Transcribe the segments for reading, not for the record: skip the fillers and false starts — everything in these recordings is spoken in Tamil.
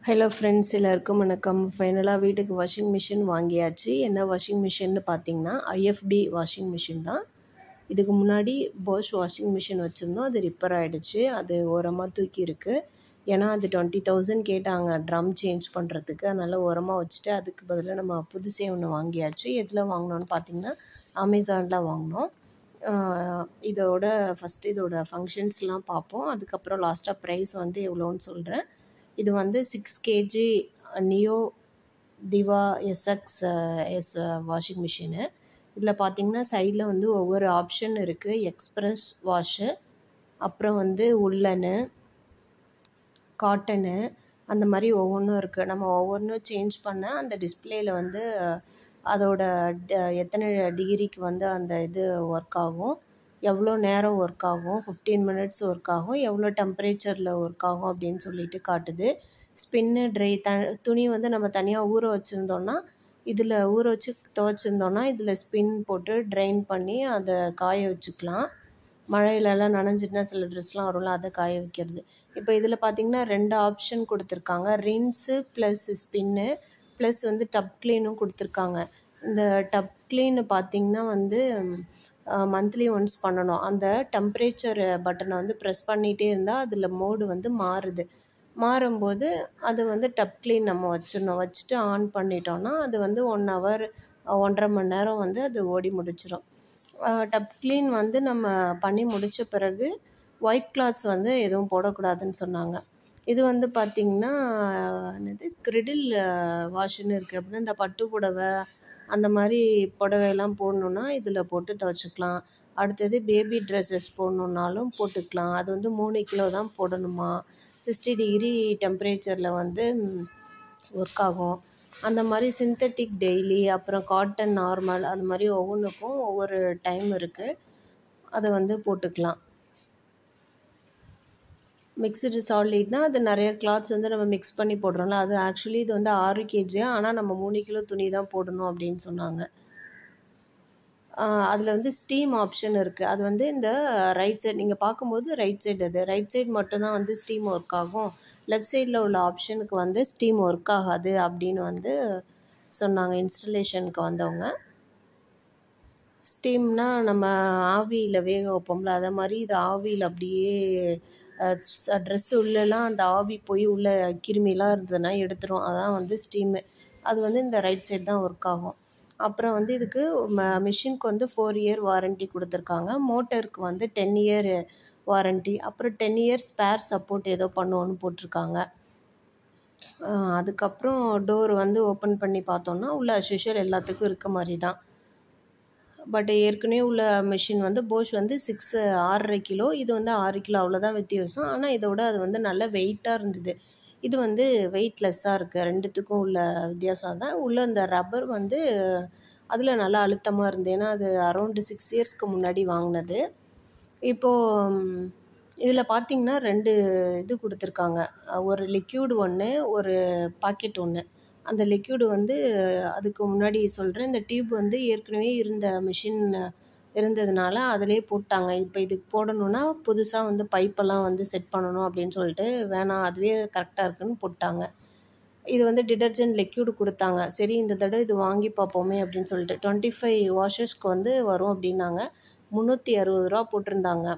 ஹலோ ஃப்ரெண்ட்ஸ், எல்லாருக்கும் வணக்கம். ஃபைனலாக வீட்டுக்கு வாஷிங் மிஷின் வாங்கியாச்சு. என்ன வாஷிங் மிஷின்னு பார்த்தீங்கன்னா ஐஎஃப்பி வாஷிங் மிஷின் தான். இதுக்கு முன்னாடி போஷ் வாஷிங் மிஷின் வச்சுருந்தோம். அது ரிப்பேர் ஆகிடுச்சு. அது ஓரமாக தூக்கி இருக்குது. ஏன்னா அது 20,000 கேட்டாங்க ட்ரம் சேஞ்ச் பண்ணுறதுக்கு. அதனால் ஓரமாக வச்சுட்டு அதுக்கு பதிலாக நம்ம புதுசே ஒன்று வாங்கியாச்சு. எதில் வாங்கினோன்னு பார்த்தீங்கன்னா அமேசானில் வாங்கினோம். இதோட ஃபஸ்ட்டு இதோட ஃபங்க்ஷன்ஸ்லாம் பார்ப்போம். அதுக்கப்புறம் லாஸ்ட்டாக ப்ரைஸ் வந்து எவ்வளோன்னு சொல்கிறேன். இது வந்து 6 kg neo Diva SX washing machine. இதில் பார்த்திங்கன்னா சைடில் வந்து ஒவ்வொரு ஆப்ஷன் இருக்குது. எக்ஸ்ப்ரெஸ் வாஷு, அப்புறம் வந்து உள்ளனு, காட்டனு, அந்த மாதிரி ஒவ்வொன்றும் இருக்குது. நம்ம ஒவ்வொன்றும் சேஞ்ச் பண்ண அந்த டிஸ்பிளேயில் வந்து அதோட எத்தனை டிகிரிக்கு வந்து அந்த இது ஒர்க் ஆகும், எவ்வளோ நேரம் ஒர்க் ஆகும், 15 மினிட்ஸ் ஒர்க் ஆகும், எவ்வளோ டெம்பரேச்சரில் ஒர்க் ஆகும் அப்படின்னு சொல்லிட்டு காட்டுது. ஸ்பின்னு ட்ரை துணி வந்து நம்ம தனியாக ஊற வச்சுருந்தோன்னா, இதில் ஊற வச்சு துவைச்சிருந்தோன்னா இதில் ஸ்பின் போட்டு ட்ரைன் பண்ணி அதை காய வச்சுக்கலாம். மழையிலலாம் நனைஞ்சிட்டுனா சில ட்ரெஸ்லாம் வரும்ல, அதை காய வைக்கிறது. இப்போ இதில் பார்த்திங்கன்னா 2 ஆப்ஷன் கொடுத்துருக்காங்க. ரின்ஸு ப்ளஸ் ஸ்பின்னு ப்ளஸ் வந்து டப் க்ளீனும் கொடுத்துருக்காங்க. இந்த டப் க்ளீனு பார்த்திங்கன்னா வந்து மந்த்லி ஒன்ஸ் பண்ணணும். அந்த டெம்பரேச்சர் பட்டனை வந்து ப்ரெஸ் பண்ணிகிட்டே இருந்தால் அதில் மோடு வந்து மாறுது. மாறும்போது அது வந்து டப் க்ளீன் நம்ம வச்சிடணும். வச்சுட்டு ஆன் பண்ணிட்டோன்னா அது வந்து 1 hour 1.5 மணி நேரம் வந்து அது ஓடி முடிச்சிடும். டப் க்ளீன் வந்து நம்ம பண்ணி முடித்த பிறகு ஒயிட் கிளாத்ஸ் வந்து எதுவும் போடக்கூடாதுன்னு சொன்னாங்க. இது வந்து பார்த்திங்கன்னா என்னது கிரிடில் வாஷுன்னு இருக்குது. அப்படின்னா இந்த பட்டு புடவை அந்த மாதிரி புடவையெல்லாம் போடணுன்னா இதில் போட்டு துவைச்சிக்கலாம். அடுத்தது பேபி ட்ரெஸ்ஸஸ் போடணுன்னாலும் போட்டுக்கலாம். அது வந்து 3 கிலோ தான் போடணுமா, 60 டிகிரி டெம்பரேச்சரில் வந்து ஒர்க் ஆகும். அந்த மாதிரி சிந்தட்டிக் டெய்லி, அப்புறம் காட்டன் நார்மல், அது மாதிரி ஒவ்வொன்றுக்கும் ஒவ்வொரு டைம் இருக்குது. அதை வந்து போட்டுக்கலாம். மிக்ஸ்டு சாலிட்னால் அது நிறைய கிளாத்ஸ் வந்து நம்ம மிக்ஸ் பண்ணி போடுறோம்ல, அது ஆக்சுவலி இது வந்து 6 kg, ஆனால் நம்ம 3 கிலோ துணி தான் போடணும் அப்படின்னு சொன்னாங்க. அதில் வந்து ஸ்டீம் ஆப்ஷன் இருக்குது. அது வந்து இந்த ரைட் சைடு நீங்கள் பார்க்கும்போது ரைட் சைடு, அது ரைட் சைடு மட்டும்தான் வந்து ஸ்டீம் ஒர்க் ஆகும். லெஃப்ட் சைடில் உள்ள ஆப்ஷனுக்கு வந்து ஸ்டீம் ஒர்க் ஆகாது அப்படின்னு வந்து சொன்னாங்க இன்ஸ்டலேஷனுக்கு வந்தவங்க. ஸ்டீம்னால் நம்ம ஆவியில் வேக வைப்போம்ல, அதை மாதிரி இது ஆவியில் அப்படியே ட்ரெஸ்ஸு உள்ளெல்லாம் அந்த ஆவி போய் உள்ள கிருமிலாம் இருந்ததுன்னா எடுத்துரும். அதான் வந்து ஸ்டீமு. அது வந்து இந்த ரைட் சைடு தான் ஒர்க் ஆகும். அப்புறம் வந்து இதுக்கு மிஷினுக்கு வந்து 4 year வாரண்ட்டி கொடுத்துருக்காங்க. மோட்டருக்கு வந்து 10 year வாரண்ட்டி, அப்புறம் 10 years ஸ்பேர் சப்போர்ட் ஏதோ பண்ணுவோன்னு போட்டிருக்காங்க. அதுக்கப்புறம் டோர் வந்து ஓப்பன் பண்ணி பார்த்தோன்னா உள்ள அஸ்யூஷுவல் எல்லாத்துக்கும் இருக்க மாதிரி தான். பட் ஏற்கனவே உள்ள மிஷின் வந்து போஷ் வந்து 6.5 கிலோ, இது வந்து 6 கிலோ, அவ்வளோதான் வித்தியாசம். ஆனால் இதோட அது வந்து நல்ல வெயிட்டாக இருந்தது. இது வந்து வெயிட்லெஸ்ஸாக இருக்குது. ரெண்டுத்துக்கும் உள்ள வித்தியாசம் தான். உள்ள இந்த ரப்பர் வந்து அதில் நல்லா அழுத்தமாக இருந்தது. ஏன்னா அது அரௌண்டு 6 yearsக்கு முன்னாடி வாங்கினது. இப்போது இதில் பார்த்திங்கன்னா 2 இது கொடுத்துருக்காங்க. ஒரு லிக்யூடு ஒன்று, ஒரு பாக்கெட் ஒன்று. அந்த லிக்யூடு வந்து அதுக்கு முன்னாடி சொல்கிறேன். இந்த டியூப் வந்து ஏற்கனவே இருந்த மிஷின் இருந்ததுனால அதிலே போட்டாங்க. இப்போ இதுக்கு போடணுன்னா புதுசாக வந்து பைப்பெல்லாம் வந்து செட் பண்ணணும் அப்படின்னு சொல்லிட்டு வேணாம், அதுவே கரெக்டாக இருக்குதுன்னு போட்டாங்க. இது வந்து டிடர்ஜென்ட் லிக்யூடு கொடுத்தாங்க. சரி இந்த தடவை இது வாங்கி பார்ப்போமே அப்படின்னு சொல்லிட்டு 25 வாஷஸ்க்கு வந்து வரும் அப்படின்னாங்க. 360 ரூபா போட்டிருந்தாங்க.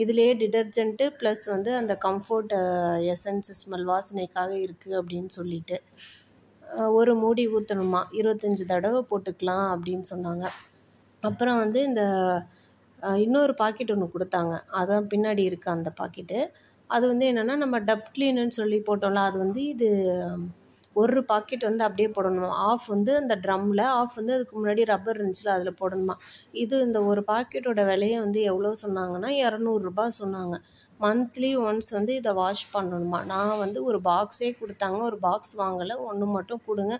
இதுலேயே டிடர்ஜென்ட்டு ப்ளஸ் வந்து அந்த கம்ஃபோர்ட் எசன்ஸ் ஸ்மெல் வாசனைக்காக இருக்குது அப்படின்னு சொல்லிட்டு ஒரு மூடி ஊற்றணுமா, 25 தடவை போட்டுக்கலாம் அப்படின்னு சொன்னாங்க. அப்புறம் வந்து இந்த இன்னொரு பாக்கெட் ஒன்று கொடுத்தாங்க. அதான் பின்னாடி இருக்குது அந்த பாக்கெட்டு. அது வந்து என்னென்னா நம்ம டப் க்ளீனுன்னு சொல்லி போட்டோம்ல, அது வந்து இது ஒரு பாக்கெட் வந்து அப்படியே போடணுமா. ஆஃப் வந்து அந்த ட்ரம்மில், ஆஃப் வந்து அதுக்கு முன்னாடி ரப்பர் இருந்துச்சுல அதில் போடணுமா. இது இந்த ஒரு பாக்கெட்டோட விலையை வந்து எவ்வளோ சொன்னாங்கன்னா 200 ரூபா சொன்னாங்க. மந்த்லி ஒன்ஸ் வந்து இதை வாஷ் பண்ணணுமா. நான் வந்து ஒரு பாக்ஸே கொடுத்தாங்க. ஒரு பாக்ஸ் வாங்கலை, ஒன்று மட்டும் கொடுங்க,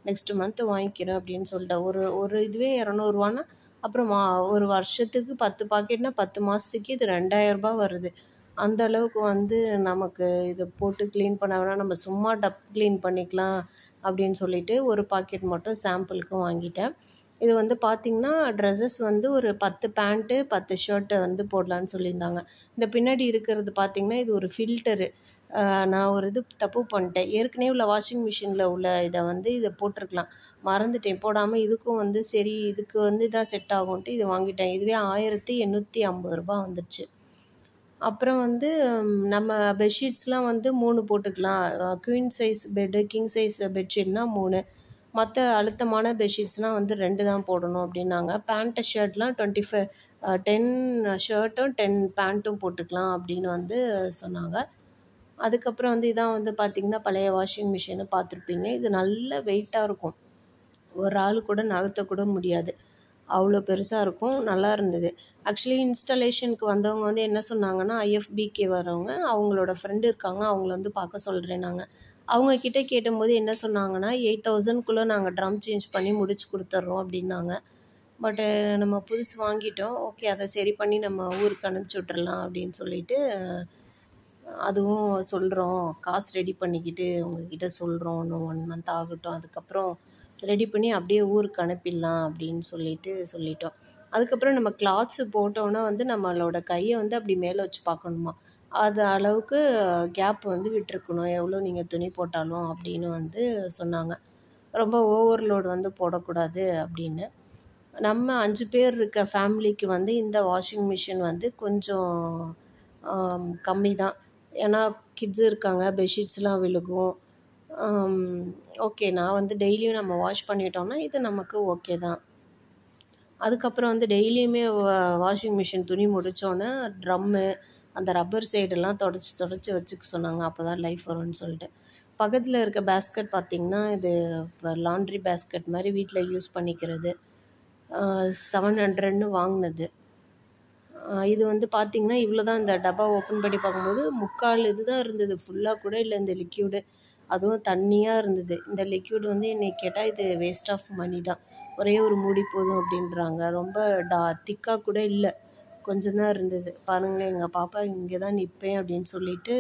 நெக்ஸ்ட்டு மந்த்து வாங்கிக்கிறேன் அப்படின்னு சொல்லிட்டேன். ஒரு இதுவே 200 ரூபான்னா அப்புறம் ஒரு வருஷத்துக்கு 10 பாக்கெட்னா 10 மாதத்துக்கு இது 2000 ரூபா வருது. அந்த அளவுக்கு வந்து நமக்கு இதை போட்டு க்ளீன் பண்ண வேணாம், நம்ம சும்மா டப் க்ளீன் பண்ணிக்கலாம் அப்படின்னு சொல்லிட்டு ஒரு பாக்கெட் மட்டும் சாம்பிளுக்கு வாங்கிட்டேன். இது வந்து பார்த்திங்கன்னா ட்ரெஸ்ஸஸ் வந்து ஒரு 10 பேண்ட்டு 10 ஷர்ட்டு வந்து போடலான்னு சொல்லியிருந்தாங்க. இந்த பின்னாடி இருக்கிறது பார்த்திங்கன்னா இது ஒரு ஃபில்டரு. நான் ஒரு இது தப்பு பண்ணிட்டேன். ஏற்கனவே உள்ள வாஷிங் மிஷினில் உள்ள இதை போட்டிருக்கலாம், மறந்துட்டேன். போடாமல் இதுக்கும் சரி இதுக்கு இதான் செட் ஆகும்ன்ட்டு இது வாங்கிட்டேன். இதுவே 1850 வந்துடுச்சு. அப்புறம் நம்ம பெட்ஷீட்ஸ்லாம் 3 போட்டுக்கலாம். Queen size bed, king size பெட்ஷீட்னால் 3, மற்ற அழுத்தமான பெட்ஷீட்ஸ்னால் 2 தான் போடணும் அப்படின்னாங்க. பேண்ட்டு ஷர்ட்லாம் 10 ஷர்ட்டும் 10 பேண்ட்டும் போட்டுக்கலாம் அப்படின்னு சொன்னாங்க. அதுக்கப்புறம் இதான் பார்த்திங்கன்னா பழைய வாஷிங் மிஷினை பார்த்துருப்பீங்க. இது நல்ல வெயிட்டாக இருக்கும், ஒரு ஆள் கூட நகர்த்தக்கூட முடியாது, அவ்வளோ பெருசாக இருக்கும். நல்லா இருந்தது. ஆக்சுவலி இன்ஸ்டாலேஷனுக்கு வந்தவங்க என்ன சொன்னாங்கன்னா, ஐஎஃப்பிக்கு வரவங்க அவங்களோட ஃப்ரெண்டு இருக்காங்க, அவங்கள பார்க்க சொல்கிறேன் நாங்கள். அவங்கக்கிட்ட கேட்டும்போது என்ன சொன்னாங்கன்னா 8000க்குள்ளே நாங்கள் ட்ரம் சேஞ்ச் பண்ணி முடிச்சு கொடுத்துட்றோம் அப்படின்னாங்க. பட்டு நம்ம புதுசு வாங்கிட்டோம், ஓகே அதை சரி பண்ணி நம்ம ஊருக்கு அனுப்பிச்சி விட்றலாம் அப்படின்னு சொல்லிட்டு அதுவும் சொல்கிறோம். காசு ரெடி பண்ணிக்கிட்டு உங்கள்கிட்ட சொல்கிறோம், இன்னும் 1 மந்த் ஆகட்டும், அதுக்கப்புறம் ரெடி பண்ணி அப்படியே ஊருக்கு அனுப்பிடலாம் அப்படின்னு சொல்லிட்டோம். அதுக்கப்புறம் நம்ம கிளாத்ஸு போட்டோன்னா நம்மளோட கையை அப்படி மேலே வச்சு பார்க்கணுமா, அது அளவுக்கு கேப் விட்டுருக்கணும், எவ்வளோ நீங்கள் துணி போட்டாலும் அப்படின்னு சொன்னாங்க. ரொம்ப ஓவர்லோடு போடக்கூடாது அப்படின்னு. நம்ம 5 பேர் இருக்க ஃபேமிலிக்கு இந்த வாஷிங் மிஷின் கொஞ்சம் கம்மி தான். ஏன்னா கிட்ஸு இருக்காங்க, பெட்ஷீட்ஸ்லாம் விழுகும். ஓகே, நான் டெய்லியும் நம்ம வாஷ் பண்ணிட்டோம்னா இது நமக்கு ஓகே தான். அதுக்கப்புறம் டெய்லியுமே வாஷிங் மிஷின் துணி முடித்தோன்னே ட்ரம்மு அந்த ரப்பர் சைடெல்லாம் தொடச்சி வச்சுக்க சொன்னாங்க, அப்போ தான் லைஃப் வரும்னு சொல்லிட்டு. பக்கத்தில் இருக்க பேஸ்கெட் பார்த்திங்கன்னா இது லாண்ட்ரி பேஸ்கெட் மாதிரி வீட்டில் யூஸ் பண்ணிக்கிறது, 700ன்னு வாங்கினது. இது பார்த்திங்கன்னா இவ்வளோ தான். இந்த டப்பா ஓப்பன் பண்ணி பார்க்கும்போது 3/4 இது தான் இருந்தது, ஃபுல்லாக கூட இல்லை இந்த லிக்யூடு, அதுவும் தண்ணியாக இருந்தது. இந்த லிக்யூடு என்னை கேட்டால் இது வேஸ்ட் ஆஃப் மணி தான், ஒரே ஒரு மூடி போதும் அப்படின்றாங்க. ரொம்ப திக்காக கூட இல்லை, கொஞ்சம் தான் இருந்தது. பாருங்களேன், எங்கள் பாப்பா இங்கே தான் நிற்பேன் அப்படின்னு சொல்லிட்டு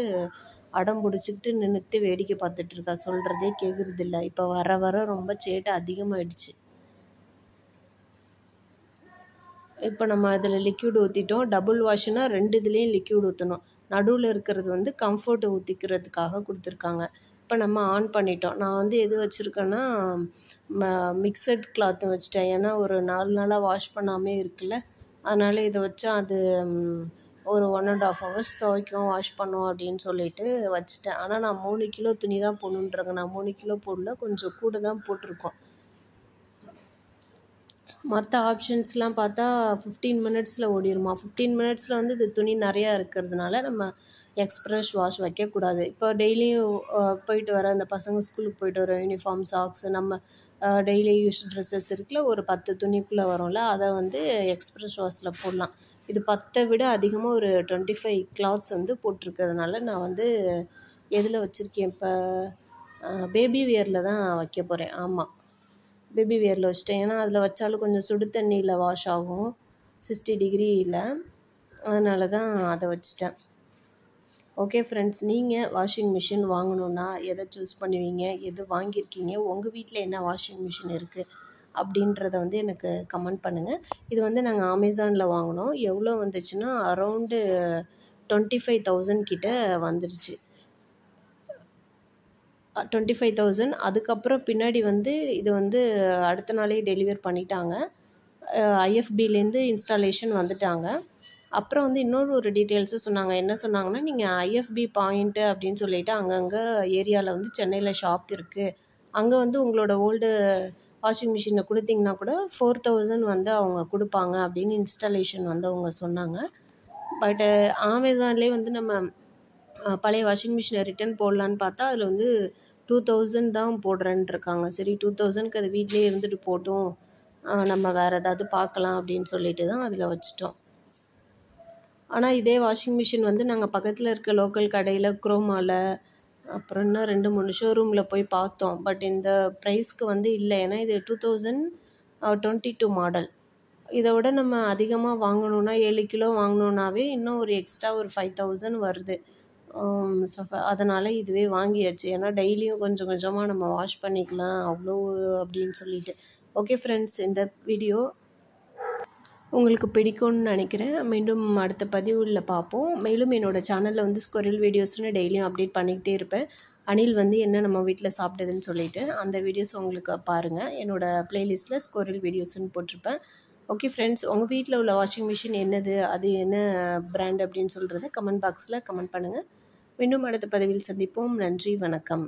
அடம் பிடிச்சிக்கிட்டு நின்றுட்டு வேடிக்கை பார்த்துட்ருக்கா, சொல்கிறதே கேட்குறதில்ல. இப்போ வர வர ரொம்ப சேட்டை அதிகமாகிடுச்சு. இப்போ நம்ம அதில் லிக்யூட் ஊற்றிட்டோம். டபுள் வாஷ்னா 2 இதுலேயும் லிக்யூட் ஊற்றணும். நடுவில் இருக்கிறது கம்ஃபர்ட்டை ஊற்றிக்கிறதுக்காக கொடுத்துருக்காங்க. இப்போ நம்ம ஆன் பண்ணிட்டோம். நான் எது வச்சுருக்கேன்னா மிக்சட் கிளாத்து வச்சுட்டேன். ஏன்னா ஒரு 4 நாளாக வாஷ் பண்ணாமே இருக்குல்ல, அதனால் இதை வச்சா அது ஒரு 1.5 hours துவைக்கும், வாஷ் பண்ணும் அப்படின்னு சொல்லிட்டு வச்சுட்டேன். ஆனால் நான் 3 கிலோ துணி தான் போடணுன்றேங்க. நான் 3 கிலோ போடல, கொஞ்சம் கூட தான் போட்டிருக்கோம். மற்ற ஆப்ஷன்ஸ்லாம் பார்த்தா 15 மினிட்ஸில் ஓடிடுமா. 15 மினிட்ஸில் இது துணி நிறையா இருக்கிறதுனால நம்ம எக்ஸ்ப்ரெஸ் வாஷ் வைக்கக்கூடாது. இப்போ டெய்லியும் போயிட்டு வர அந்த பசங்க ஸ்கூலுக்கு போயிட்டு வர யூனிஃபார்ம், சாக்ஸு, நம்ம டெய்லி யூஸ் ட்ரெஸ்ஸஸ் இருக்குல்ல, ஒரு 10 துணிக்குள்ளே வரும்ல, அதை எக்ஸ்ப்ரெஸ் வாஷில் போடலாம். இது 10 விட அதிகமாக ஒரு 25 கிளாத்ஸ் போட்டிருக்கிறதுனால நான் எதில் வச்சுருக்கேன் இப்போ, பேபி வியரில் தான் வைக்க போகிறேன். ஆமாம், பேபி வியரில் வச்சிட்டேன். ஏன்னா அதில் வச்சாலும் கொஞ்சம் சுடு தண்ணியில் வாஷ் ஆகும் 60 டிகிரியில், அதனால தான் அதை வச்சிட்டேன். ஓகே ஃப்ரெண்ட்ஸ், நீங்கள் வாஷிங் மிஷின் வாங்கணுன்னா எதை சூஸ் பண்ணுவீங்க, எது வாங்கியிருக்கீங்க, உங்கள் வீட்டில் என்ன வாஷிங் மிஷின் இருக்குது அப்படின்றத எனக்கு கமெண்ட் பண்ணுங்கள். இது நாங்கள் அமேசானில் வாங்கினோம். எவ்வளோ வந்துச்சுன்னா அரௌண்டு 25,000 கிட்ட வந்துருச்சு. 25,000. அதுக்கப்புறம் பின்னாடி இது அடுத்த நாளே டெலிவர் பண்ணிட்டாங்க. ஐஎஃப்பிலேருந்து இன்ஸ்டாலேஷன் வந்துட்டாங்க. அப்புறம் இன்னொரு ஒரு டீட்டெயில்ஸு சொன்னாங்க. என்ன சொன்னாங்கன்னா, நீங்கள் ஐஎஃப்பி பாயிண்ட்டு அப்படின்னு சொல்லிவிட்டு அங்கங்கே ஏரியாவில் சென்னையில் ஷாப் இருக்குது, அங்கே உங்களோட ஓல்டு வாஷிங் மிஷினை கொடுத்தீங்கன்னா கூட 4,000 அவங்க கொடுப்பாங்க அப்படின்னு இன்ஸ்டாலேஷன் அவங்க சொன்னாங்க. பட்டு அமேசான்லேயே நம்ம பழைய வாஷிங் மிஷினை ரிட்டன் போடலான்னு பார்த்தா அதில் 2,000 தான் போடுறேன்னு இருக்காங்க. சரி 2,000க்கு அது வீட்டிலே இருந்துட்டு போட்டும், நம்ம வேறு ஏதாவது பார்க்கலாம் அப்படின்னு சொல்லிட்டு தான் அதில் வச்சிட்டோம். ஆனால் இதே வாஷிங் மிஷின் நாங்கள் பக்கத்தில் இருக்க லோக்கல் கடையில், குரோமாவில், அப்புறம் இன்னும் 2-3 ஷோரூமில் போய் பார்த்தோம். பட் இந்த ப்ரைஸ்க்கு இல்லை. ஏன்னா இது 2022 மாடல். இதை விட நம்ம அதிகமாக வாங்கணுன்னா 7 கிலோ வாங்கினோன்னாவே இன்னும் ஒரு எக்ஸ்ட்ரா ஒரு 5,000 வருது. ஸோ அதனால் இதுவே வாங்கியாச்சு. ஏன்னா டெய்லியும் கொஞ்சம் கொஞ்சமாக நம்ம வாஷ் பண்ணிக்கலாம் அவ்வளோ அப்படின்னு சொல்லிட்டு. ஓகே ஃப்ரெண்ட்ஸ், இந்த வீடியோ உங்களுக்கு பிடிக்கும்னு நினைக்கிறேன். மீண்டும் அடுத்த பதிவுல பார்ப்போம். மேலும் என்னோடய சேனலில் வந்து ஸ்குரில் வீடியோஸ்னு டெய்லியும் அப்டேட் பண்ணிக்கிட்டே இருப்பேன். அணில் வந்து என்ன நம்ம வீட்டில் சாப்பிடுதுன்னு சொல்லிட்டு அந்த வீடியோஸ் உங்களுக்கு பாருங்கள். என்னோடய ப்ளேலிஸ்ட்டில் ஸ்குரில் வீடியோஸ்னு போட்டிருப்பேன். ஓகே ஃப்ரெண்ட்ஸ், உங்கள் வீட்டில் உள்ள வாஷிங் மிஷின் என்னது, அது என்ன பிராண்ட் அப்படின்னு சொல்கிறத கமெண்ட் பாக்ஸில் கமெண்ட் பண்ணுங்கள். மீண்டும் அடுத்த பதிவில் சந்திப்போம். நன்றி, வணக்கம்.